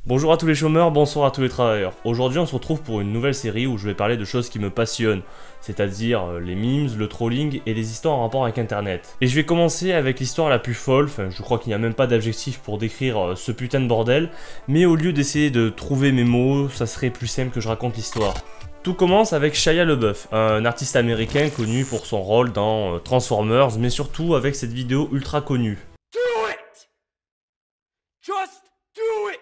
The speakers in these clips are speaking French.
Bonjour à tous les chômeurs, bonsoir à tous les travailleurs. Aujourd'hui on se retrouve pour une nouvelle série où je vais parler de choses qui me passionnent, c'est-à-dire les memes, le trolling et les histoires en rapport avec internet. Et je vais commencer avec l'histoire la plus folle, enfin je crois qu'il n'y a même pas d'adjectif pour décrire ce putain de bordel, mais au lieu d'essayer de trouver mes mots, ça serait plus simple que je raconte l'histoire. Tout commence avec Shia LaBeouf, un artiste américain connu pour son rôle dans Transformers, mais surtout avec cette vidéo ultra connue. Do it! Just do it!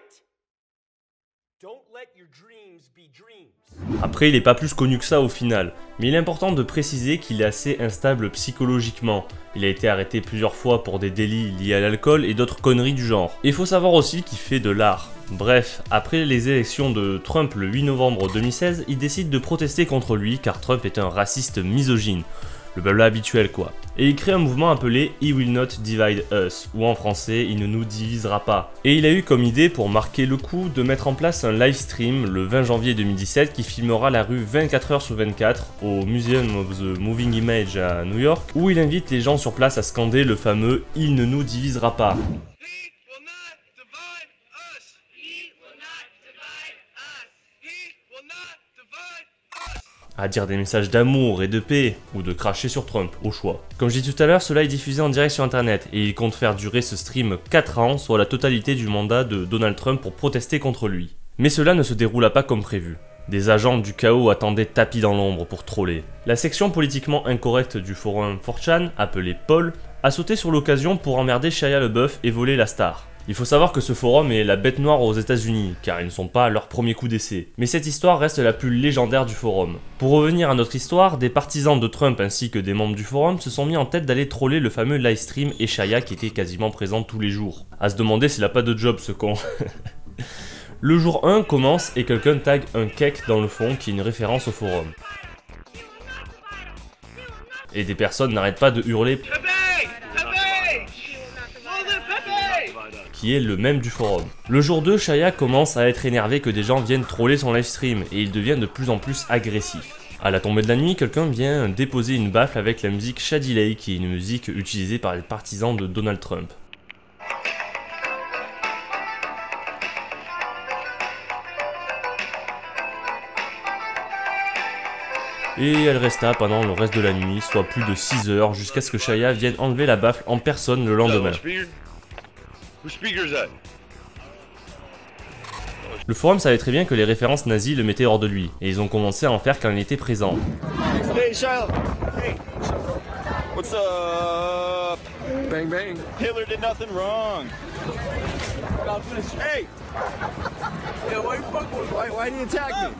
Don't let your dreams be dreams. Après, il est pas plus connu que ça au final, mais il est important de préciser qu'il est assez instable psychologiquement. Il a été arrêté plusieurs fois pour des délits liés à l'alcool et d'autres conneries du genre. Et il faut savoir aussi qu'il fait de l'art. Bref, après les élections de Trump le 8 novembre 2016, il décide de protester contre lui car Trump est un raciste misogyne. Le blabla habituel quoi. Et il crée un mouvement appelé He Will Not Divide Us, ou en français, il ne nous divisera pas. Et il a eu comme idée, pour marquer le coup, de mettre en place un live stream le 20 janvier 2017 qui filmera la rue 24 h sur 24 au Museum of the Moving Image à New York, où il invite les gens sur place à scander le fameux « Il ne nous divisera pas ». À dire des messages d'amour et de paix, ou de cracher sur Trump, au choix. Comme je dis tout à l'heure, cela est diffusé en direct sur internet, et il compte faire durer ce stream 4 ans, soit la totalité du mandat de Donald Trump pour protester contre lui. Mais cela ne se déroula pas comme prévu. Des agents du chaos attendaient tapis dans l'ombre pour troller. La section politiquement incorrecte du forum 4chan, appelée Paul, a sauté sur l'occasion pour emmerder Shia LaBeouf et voler la star. Il faut savoir que ce forum est la bête noire aux États-Unis, car ils ne sont pas à leur premier coup d'essai. Mais cette histoire reste la plus légendaire du forum. Pour revenir à notre histoire, des partisans de Trump ainsi que des membres du forum se sont mis en tête d'aller troller le fameux livestream et Shia qui était quasiment présent tous les jours. À se demander s'il a pas de job ce con. Le jour 1 commence et quelqu'un tag un cake dans le fond qui est une référence au forum. Et des personnes n'arrêtent pas de hurler qui est le même du forum. Le jour 2, Shia commence à être énervé que des gens viennent troller son livestream et il devient de plus en plus agressif. À la tombée de la nuit, quelqu'un vient déposer une baffle avec la musique Shady Lake, qui est une musique utilisée par les partisans de Donald Trump. Et elle resta pendant le reste de la nuit, soit plus de 6 heures, jusqu'à ce que Shia vienne enlever la baffle en personne le lendemain. Le forum savait très bien que les références nazies le mettaient hors de lui, et ils ont commencé à en faire quand il était présent. Hey, Shia. Hey. What's up? Bang bang. Hitler did nothing wrong. Hey. Yeah, why do you attack me?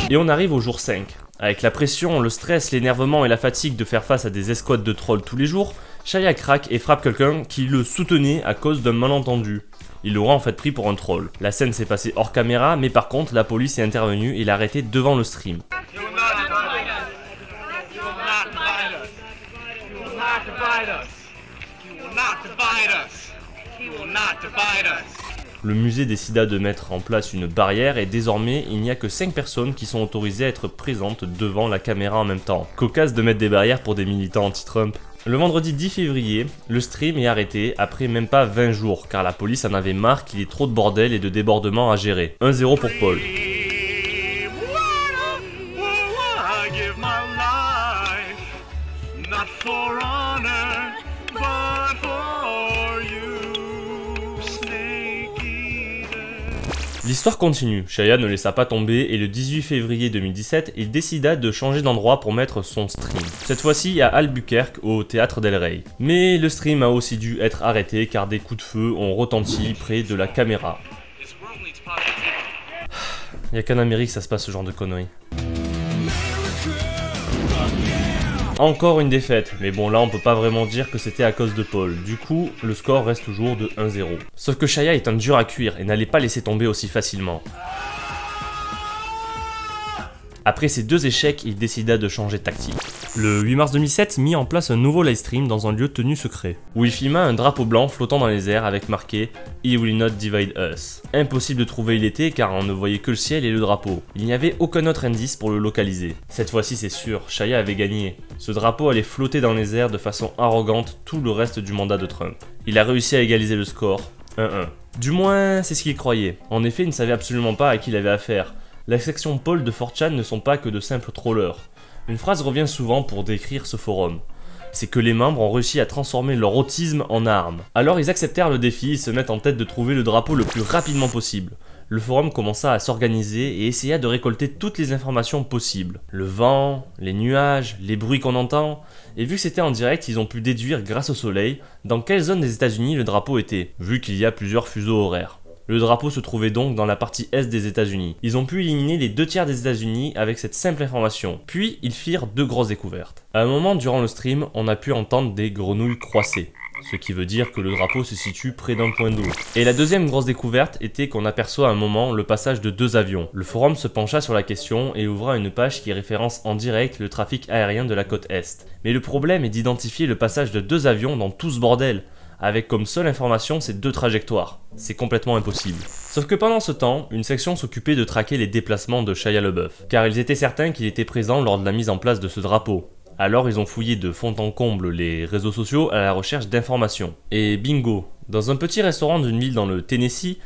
Et on arrive au jour 5. Avec la pression, le stress, l'énervement et la fatigue de faire face à des escouades de trolls tous les jours, Shia craque et frappe quelqu'un qui le soutenait à cause d'un malentendu. Il l'aura en fait pris pour un troll. La scène s'est passée hors caméra, mais par contre la police est intervenue et l'a arrêté devant le stream. Le musée décida de mettre en place une barrière et désormais il n'y a que 5 personnes qui sont autorisées à être présentes devant la caméra en même temps. Cocasse de mettre des barrières pour des militants anti-Trump. Le vendredi 10 février, le stream est arrêté après même pas 20 jours car la police en avait marre qu'il y ait trop de bordel et de débordements à gérer. 1-0 pour Paul. L'histoire continue, Shia ne laissa pas tomber et le 18 février 2017, il décida de changer d'endroit pour mettre son stream. Cette fois-ci à Albuquerque, au Théâtre del Rey. Mais le stream a aussi dû être arrêté car des coups de feu ont retenti près de la caméra. Y'a qu'en Amérique ça se passe ce genre de conneries. Encore une défaite, mais bon là on peut pas vraiment dire que c'était à cause de Paul, du coup le score reste toujours de 1-0. Sauf que Shia est un dur à cuire et n'allait pas laisser tomber aussi facilement. Après ces 2 échecs, il décida de changer de tactique. Le 8 mars 2007 mit en place un nouveau livestream dans un lieu tenu secret, où il filma un drapeau blanc flottant dans les airs avec marqué « He will not divide us ». Impossible de trouver où il était car on ne voyait que le ciel et le drapeau. Il n'y avait aucun autre indice pour le localiser. Cette fois-ci c'est sûr, Shia avait gagné. Ce drapeau allait flotter dans les airs de façon arrogante tout le reste du mandat de Trump. Il a réussi à égaliser le score, 1-1. Du moins, c'est ce qu'il croyait. En effet, il ne savait absolument pas à qui il avait affaire. La section Paul de 4chan ne sont pas que de simples trollers. Une phrase revient souvent pour décrire ce forum. C'est que les membres ont réussi à transformer leur autisme en arme. Alors ils acceptèrent le défi et se mettent en tête de trouver le drapeau le plus rapidement possible. Le forum commença à s'organiser et essaya de récolter toutes les informations possibles. Le vent, les nuages, les bruits qu'on entend. Et vu que c'était en direct, ils ont pu déduire grâce au soleil dans quelle zone des États-Unis le drapeau était, vu qu'il y a plusieurs fuseaux horaires. Le drapeau se trouvait donc dans la partie est des États-Unis. Ils ont pu éliminer les 2 tiers des États-Unis avec cette simple information. Puis, ils firent 2 grosses découvertes. À un moment durant le stream, on a pu entendre des grenouilles croisser, ce qui veut dire que le drapeau se situe près d'un point d'eau. Et la deuxième grosse découverte était qu'on aperçoit à un moment le passage de 2 avions. Le forum se pencha sur la question et ouvra une page qui référence en direct le trafic aérien de la côte Est. Mais le problème est d'identifier le passage de 2 avions dans tout ce bordel, avec comme seule information ces 2 trajectoires. C'est complètement impossible. Sauf que pendant ce temps, une section s'occupait de traquer les déplacements de Shia LaBeouf, car ils étaient certains qu'il était présent lors de la mise en place de ce drapeau. Alors ils ont fouillé de fond en comble les réseaux sociaux à la recherche d'informations. Et bingo, dans un petit restaurant d'une ville dans le Tennessee,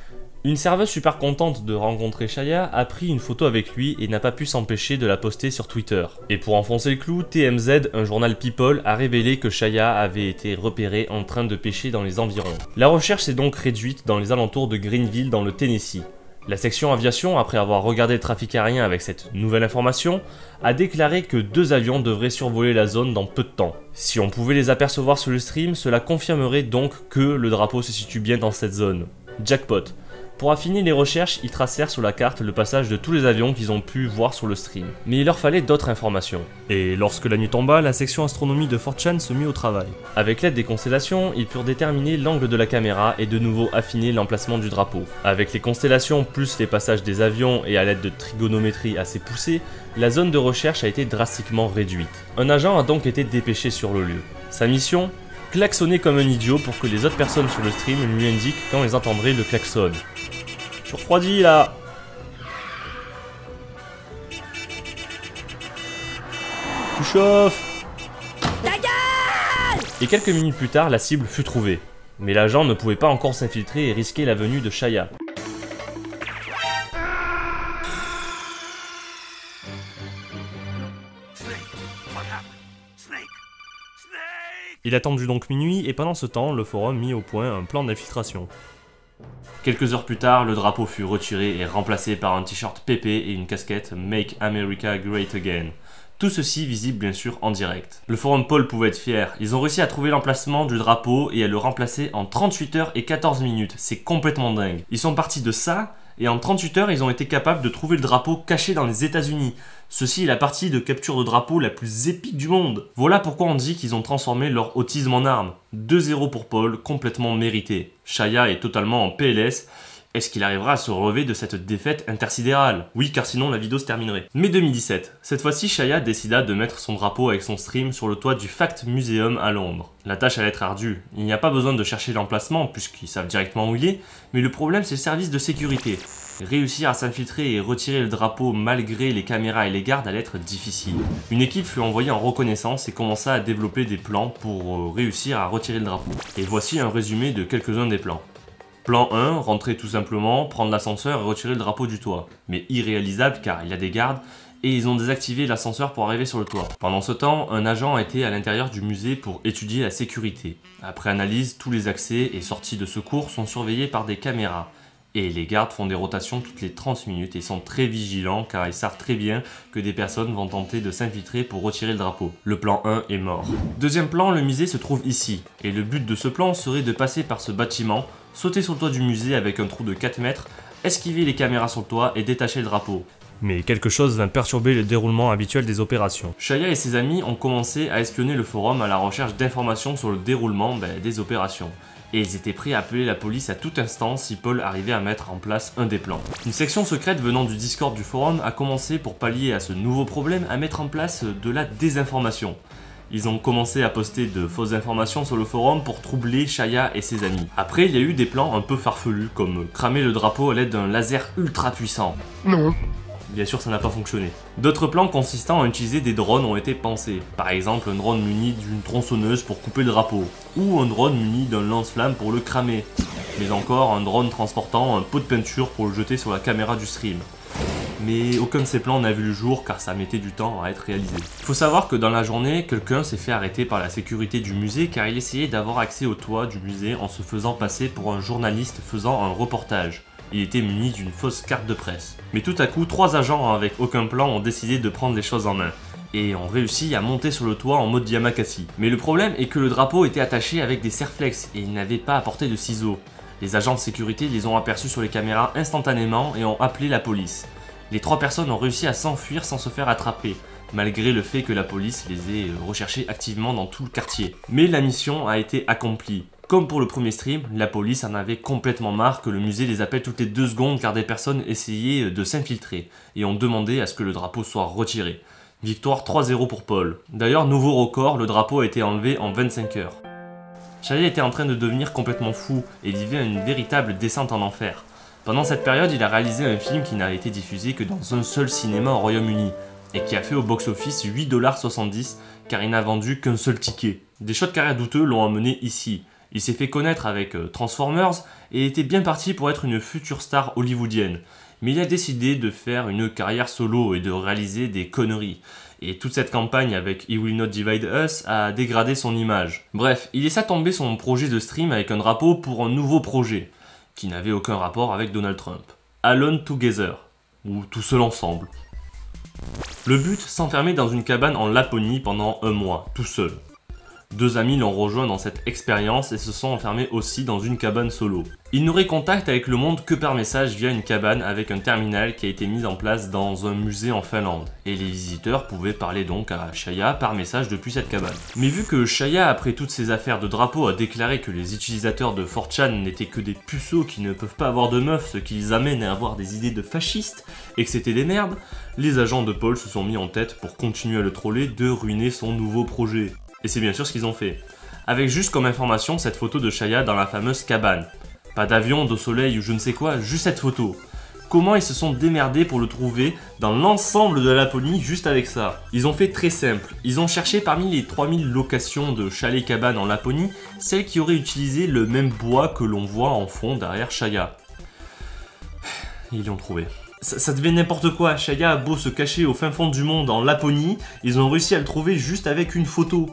une serveuse super contente de rencontrer Shia a pris une photo avec lui et n'a pas pu s'empêcher de la poster sur Twitter. Et pour enfoncer le clou, TMZ, un journal People, a révélé que Shia avait été repéré en train de pêcher dans les environs. La recherche s'est donc réduite dans les alentours de Greenville dans le Tennessee. La section aviation, après avoir regardé le trafic aérien avec cette nouvelle information, a déclaré que 2 avions devraient survoler la zone dans peu de temps. Si on pouvait les apercevoir sur le stream, cela confirmerait donc que le drapeau se situe bien dans cette zone. Jackpot. Pour affiner les recherches, ils tracèrent sur la carte le passage de tous les avions qu'ils ont pu voir sur le stream. Mais il leur fallait d'autres informations. Et lorsque la nuit tomba, la section astronomie de 4chan se mit au travail. Avec l'aide des constellations, ils purent déterminer l'angle de la caméra et de nouveau affiner l'emplacement du drapeau. Avec les constellations plus les passages des avions et à l'aide de trigonométrie assez poussée, la zone de recherche a été drastiquement réduite. Un agent a donc été dépêché sur le lieu. Sa mission ? Klaxonner comme un idiot pour que les autres personnes sur le stream lui indiquent quand ils entendraient le klaxon. Je suis refroidi là. Tu chauffes. Ta gueule. Et quelques minutes plus tard, la cible fut trouvée. Mais l'agent ne pouvait pas encore s'infiltrer et risquer la venue de Shia. Il attendu donc minuit et pendant ce temps, le forum mit au point un plan d'infiltration. Quelques heures plus tard, le drapeau fut retiré et remplacé par un t-shirt PP et une casquette Make America Great Again. Tout ceci visible bien sûr en direct. Le forum Paul pouvait être fier, ils ont réussi à trouver l'emplacement du drapeau et à le remplacer en 38 heures et 14 minutes, c'est complètement dingue. Ils sont partis de ça et en 38 heures ils ont été capables de trouver le drapeau caché dans les États-Unis. Ceci est la partie de capture de drapeau la plus épique du monde. Voilà pourquoi on dit qu'ils ont transformé leur autisme en arme. 2-0 pour Paul, complètement mérité. Shia est totalement en PLS. Est-ce qu'il arrivera à se relever de cette défaite intersidérale? Oui, car sinon la vidéo se terminerait. Mai 2017. Cette fois-ci, Shia décida de mettre son drapeau avec son stream sur le toit du Fact Museum à Londres. La tâche allait être ardue. Il n'y a pas besoin de chercher l'emplacement puisqu'ils savent directement où il est, mais le problème c'est le service de sécurité. Réussir à s'infiltrer et retirer le drapeau malgré les caméras et les gardes allait être difficile. Une équipe fut envoyée en reconnaissance et commença à développer des plans pour réussir à retirer le drapeau. Et voici un résumé de quelques-uns des plans. Plan 1, rentrer tout simplement, prendre l'ascenseur et retirer le drapeau du toit. Mais irréalisable car il y a des gardes et ils ont désactivé l'ascenseur pour arriver sur le toit. Pendant ce temps, un agent a été à l'intérieur du musée pour étudier la sécurité. Après analyse, tous les accès et sorties de secours sont surveillés par des caméras. Et les gardes font des rotations toutes les 30 minutes et sont très vigilants car ils savent très bien que des personnes vont tenter de s'infiltrer pour retirer le drapeau. Le plan 1 est mort. Deuxième plan, le musée se trouve ici. Et le but de ce plan serait de passer par ce bâtiment, sauter sur le toit du musée avec un trou de 4 mètres, esquiver les caméras sur le toit et détacher le drapeau. Mais quelque chose vint perturber le déroulement habituel des opérations. Shia et ses amis ont commencé à espionner le forum à la recherche d'informations sur le déroulement des opérations. et ils étaient prêts à appeler la police à tout instant si Paul arrivait à mettre en place un des plans. Une section secrète venant du Discord du forum a commencé, pour pallier à ce nouveau problème, à mettre en place de la désinformation. Ils ont commencé à poster de fausses informations sur le forum pour troubler Shaya et ses amis. Après, il y a eu des plans un peu farfelus, comme cramer le drapeau à l'aide d'un laser ultra puissant. Non. Bien sûr, ça n'a pas fonctionné. D'autres plans consistant à utiliser des drones ont été pensés. Par exemple, un drone muni d'une tronçonneuse pour couper le drapeau, ou un drone muni d'un lance-flamme pour le cramer. Mais encore, un drone transportant un pot de peinture pour le jeter sur la caméra du stream. Mais aucun de ces plans n'a vu le jour car ça mettait du temps à être réalisé. Il faut savoir que dans la journée, quelqu'un s'est fait arrêter par la sécurité du musée car il essayait d'avoir accès au toit du musée en se faisant passer pour un journaliste faisant un reportage. Il était muni d'une fausse carte de presse. Mais tout à coup, 3 agents avec aucun plan ont décidé de prendre les choses en main et ont réussi à monter sur le toit en mode Yamakasi. Mais le problème est que le drapeau était attaché avec des serre-flex et ils n'avaient pas apporté de ciseaux. Les agents de sécurité les ont aperçus sur les caméras instantanément et ont appelé la police. Les 3 personnes ont réussi à s'enfuir sans se faire attraper, malgré le fait que la police les ait recherchés activement dans tout le quartier. Mais la mission a été accomplie. Comme pour le premier stream, la police en avait complètement marre que le musée les appelle toutes les 2 secondes car des personnes essayaient de s'infiltrer et ont demandé à ce que le drapeau soit retiré. Victoire 3-0 pour Paul. D'ailleurs, nouveau record, le drapeau a été enlevé en 25 heures. Shaya était en train de devenir complètement fou et vivait une véritable descente en enfer. Pendant cette période, il a réalisé un film qui n'a été diffusé que dans un seul cinéma au Royaume-Uni et qui a fait au box-office $8,70 car il n'a vendu qu'un seul ticket. Des choix de carrière douteux l'ont amené ici. Il s'est fait connaître avec Transformers et était bien parti pour être une future star hollywoodienne. Mais il a décidé de faire une carrière solo et de réaliser des conneries. Et toute cette campagne avec He Will Not Divide Us a dégradé son image. Bref, il laissa tomber son projet de stream avec un drapeau pour un nouveau projet, qui n'avait aucun rapport avec Donald Trump. Alone Together, ou Tout seul ensemble. Le but, s'enfermer dans une cabane en Laponie pendant 1 mois, tout seul. 2 amis l'ont rejoint dans cette expérience et se sont enfermés aussi dans une cabane solo. Ils n'auraient contact avec le monde que par message via une cabane avec un terminal qui a été mis en place dans un musée en Finlande. Et les visiteurs pouvaient parler donc à Shaya par message depuis cette cabane. Mais vu que Shaya, après toutes ces affaires de drapeau, a déclaré que les utilisateurs de 4chan n'étaient que des puceaux qui ne peuvent pas avoir de meufs, ce qui les amène à avoir des idées de fascistes, et que c'était des merdes, les agents de Paul se sont mis en tête pour continuer à le troller de ruiner son nouveau projet. Et c'est bien sûr ce qu'ils ont fait. Avec juste comme information cette photo de Shaya dans la fameuse cabane. Pas d'avion, de soleil ou je ne sais quoi, juste cette photo. Comment ils se sont démerdés pour le trouver dans l'ensemble de la Laponie juste avec ça? Ils ont fait très simple. Ils ont cherché parmi les 3000 locations de chalets-cabanes en Laponie, celle qui aurait utilisé le même bois que l'on voit en fond derrière Shaya. Ils l'ont trouvé. Ça devait n'importe quoi, Shaya a beau se cacher au fin fond du monde en Laponie, ils ont réussi à le trouver juste avec une photo.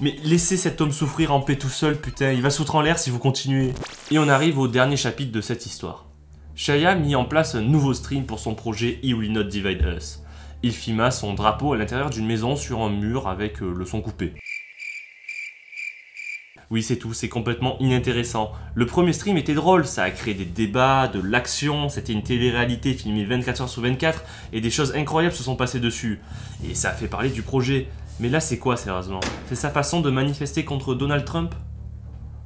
Mais laissez cet homme souffrir en paix tout seul, putain, il va se foutre en l'air si vous continuez. Et on arrive au dernier chapitre de cette histoire. Shaya a mis en place un nouveau stream pour son projet He Will Not Divide Us. Il filma son drapeau à l'intérieur d'une maison sur un mur avec le son coupé. Oui, c'est tout, c'est complètement inintéressant. Le premier stream était drôle, ça a créé des débats, de l'action, c'était une télé-réalité filmée 24 heures sur 24 et des choses incroyables se sont passées dessus. Et ça a fait parler du projet. Mais là, c'est quoi, sérieusement? C'est sa façon de manifester contre Donald Trump?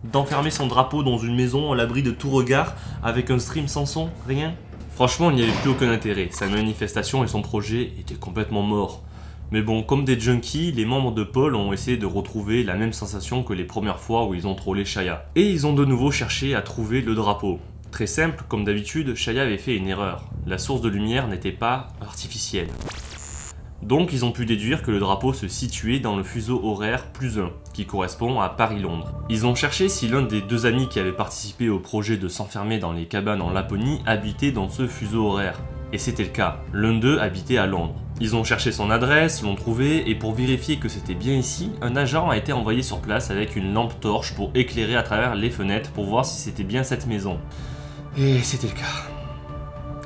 D'enfermer son drapeau dans une maison à l'abri de tout regard avec un stream sans son? Rien? Franchement, il n'y avait plus aucun intérêt. Sa manifestation et son projet étaient complètement morts. Mais bon, comme des junkies, les membres de Paul ont essayé de retrouver la même sensation que les premières fois où ils ont trollé Shaya. Et ils ont de nouveau cherché à trouver le drapeau. Très simple, comme d'habitude, Shaya avait fait une erreur. La source de lumière n'était pas artificielle. Donc ils ont pu déduire que le drapeau se situait dans le fuseau horaire +1, qui correspond à Paris-Londres. Ils ont cherché si l'un des 2 amis qui avaient participé au projet de s'enfermer dans les cabanes en Laponie habitait dans ce fuseau horaire. Et c'était le cas, l'un d'eux habitait à Londres. Ils ont cherché son adresse, l'ont trouvé, et pour vérifier que c'était bien ici, un agent a été envoyé sur place avec une lampe torche pour éclairer à travers les fenêtres pour voir si c'était bien cette maison. Et c'était le cas.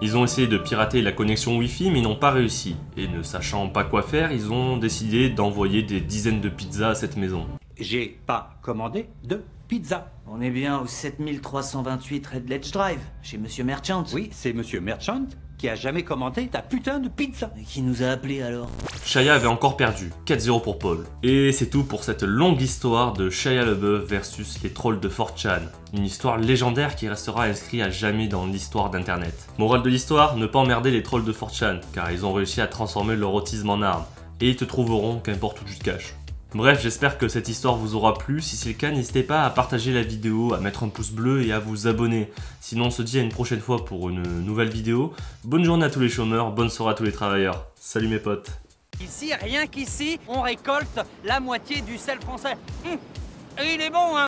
Ils ont essayé de pirater la connexion Wi-Fi mais n'ont pas réussi. Et ne sachant pas quoi faire, ils ont décidé d'envoyer des dizaines de pizzas à cette maison. J'ai pas commandé de pizza. On est bien au 7328 Red Ledge Drive, chez Monsieur Merchant. Oui, c'est Monsieur Merchant qui a jamais commandé ta putain de pizza. Mais qui nous a appelés alors? Shia avait encore perdu, 4-0 pour Paul. Et c'est tout pour cette longue histoire de Shia LaBeouf versus les trolls de 4chan. Une histoire légendaire qui restera inscrite à jamais dans l'histoire d'internet. Morale de l'histoire, ne pas emmerder les trolls de 4chan, car ils ont réussi à transformer leur autisme en arme. Et ils te trouveront qu'importe où tu te caches. Bref, j'espère que cette histoire vous aura plu. Si c'est le cas, n'hésitez pas à partager la vidéo, à mettre un pouce bleu et à vous abonner. Sinon, on se dit à une prochaine fois pour une nouvelle vidéo. Bonne journée à tous les chômeurs, bonne soirée à tous les travailleurs. Salut mes potes. Ici, rien qu'ici, on récolte la moitié du sel français. Et il est bon, hein.